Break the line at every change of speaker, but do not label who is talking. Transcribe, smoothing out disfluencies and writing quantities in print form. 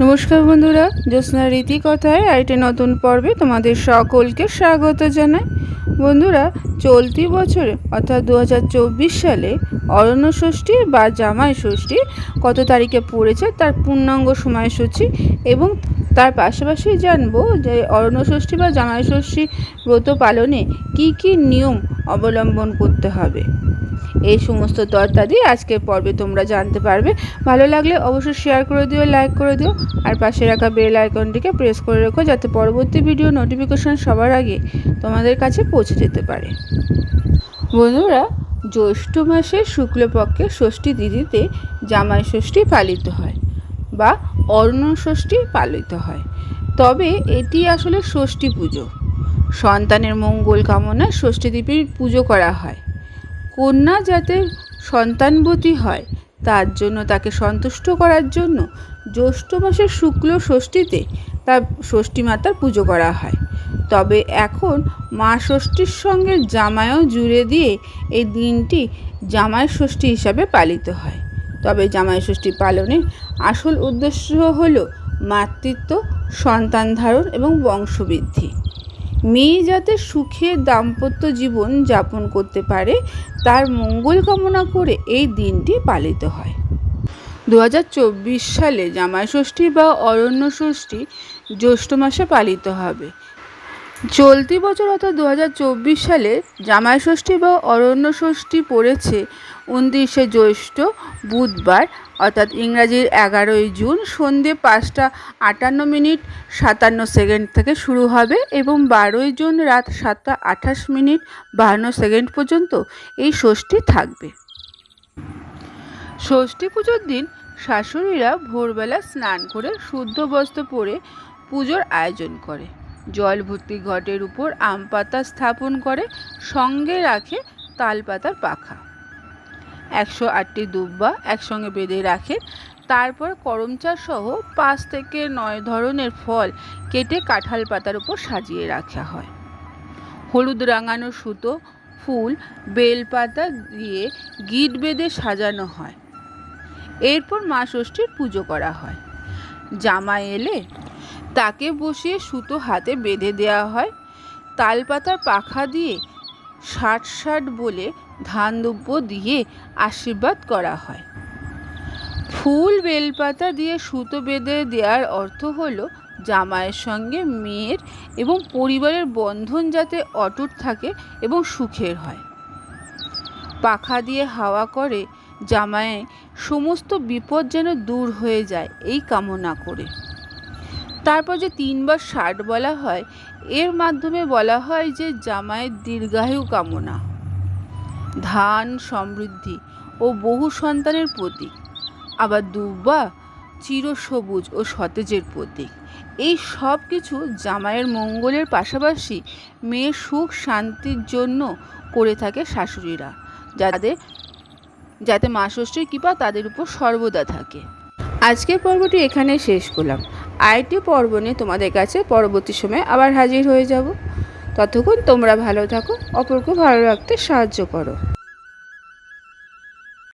নমস্কার বন্ধুরা, জ্যোৎস্না রীতি কথায় আরেকটি নতুন পর্বে তোমাদের সকলকে স্বাগত জানাই। বন্ধুরা, চলতি বছরে অর্থাৎ 2024 সালে অরণ্য ষষ্ঠী বা জামাই ষষ্ঠী কত তারিখে পড়েছে তার পূর্ণাঙ্গ সময়সূচি এবং তার পাশাপাশি জানবো যে অরণ্য ষষ্ঠী বা জামাই ষষ্ঠী ব্রত পালনে কি কি নিয়ম অবলম্বন করতে হবে। এই সমস্ত তথ্যাদি আজকের পর্বে তোমরা জানতে পারবে। ভালো লাগলে অবশ্যই শেয়ার করে দিও, লাইক করে দিও, আর পাশে রাখা বেল আইকনটিকে প্রেস করে রেখো যাতে পরবর্তী ভিডিও নোটিফিকেশন সবার আগে তোমাদের কাছে পৌঁছে যেতে পারে। বন্ধুরা, জ্যৈষ্ঠ মাসের শুক্লপক্ষের ষষ্ঠী তিথিতে জামাই ষষ্ঠী পালিত হয় বা অরণ্য ষষ্ঠী পালিত হয়। তবে এটি আসলে ষষ্ঠী পুজো। সন্তানের মঙ্গল কামনায় ষষ্ঠী দেবীর পুজো করা হয়। কন্যা যাতে সন্তানবতী হয় তার জন্য তাকে সন্তুষ্ট করার জন্য জ্যৈষ্ঠ মাসের শুক্ল ষষ্ঠীতে তার ষষ্ঠী মাতার পুজো করা হয়। তবে এখন মা ষষ্ঠীর সঙ্গে জামাইও জুড়ে দিয়ে এই দিনটি জামাই ষষ্ঠী হিসাবে পালিত হয়। তবে জামাই ষষ্ঠী পালনের আসল উদ্দেশ্য হলো মাতৃত্ব, সন্তান ধারণ এবং বংশবৃদ্ধি। মেয়ে যাতে সুখে দাম্পত্য জীবন যাপন করতে পারে তার মঙ্গল কামনা করে এই দিনটি পালিত হয়। 2024 সালে জামাই ষষ্ঠী বা অরণ্য ষষ্ঠী জ্যৈষ্ঠ মাসে পালিত হবে। চলতি বছর অর্থাৎ 2024 সালে জামাই ষষ্ঠী বা অরণ্য ষষ্ঠী পড়েছে 29শে জ্যৈষ্ঠ বুধবার, অর্থাৎ ইংরাজির 11ই জুন সন্ধ্যে 5:58 থেকে শুরু হবে এবং 12ই জুন রাত 7:28 পর্যন্ত এই ষষ্ঠী থাকবে। ষষ্ঠী পুজোর দিন শাশুড়িরা ভোরবেলা স্নান করে শুদ্ধ বস্ত্র পরে পুজোর আয়োজন করে। জল ভর্তি ঘটের উপর আম পাতা স্থাপন করে, সঙ্গে রাখে তালপাতার পাখা। 108টি দুব্বা একসঙ্গে বেঁধে রাখে। তারপর করমচা সহ 5 থেকে 9 ধরনের ফল কেটে কাঁঠাল পাতার উপর সাজিয়ে রাখা হয়। হলুদ রাঙানো সুতো, ফুল, বেলপাতা দিয়ে গিট বেঁধে সাজানো হয়। এরপর মা ষষ্ঠীর পুজো করা হয়। জামাই এলে তাকে বসিয়ে সুতো হাতে বেঁধে দেওয়া হয়। তালপাতার পাখা দিয়ে 60 বলে ধান দুব্য দিয়ে আশীর্বাদ করা হয়। ফুল বেলপাতা দিয়ে সুতো বেঁধে দেওয়ার অর্থ হলো জামাইয়ের সঙ্গে মেয়ের এবং পরিবারের বন্ধন যাতে অটুট থাকে এবং সুখের হয়। পাখা দিয়ে হাওয়া করে জামাইয়ের সমস্ত বিপদ যেন দূর হয়ে যায় এই কামনা করে। তারপর যে 3 বার 60 বলা হয়, এর মাধ্যমে বলা হয় যে জামাইয়ের দীর্ঘায়ু কামনা, ধান সমৃদ্ধি ও বহু সন্তানের প্রতীক। আবার দুব্বা চিরসবুজ ও সতেজের প্রতীক। এই সব কিছু জামাইয়ের মঙ্গলের পাশাপাশি মেয়ের সুখ শান্তির জন্য করে থাকে শাশুড়িরা, যাতে মা ষষ্ঠীর কৃপা তাদের উপর সর্বদা থাকে। আজকের পর্বটি এখানে শেষ করলাম। আরেকটি পর্ব নিয়ে তোমাদের কাছে পরবর্তী সময়ে আবার হাজির হয়ে যাব। ততক্ষণ তোমরা ভালো থাকো, অপরকে ভালো রাখতে সাহায্য করো।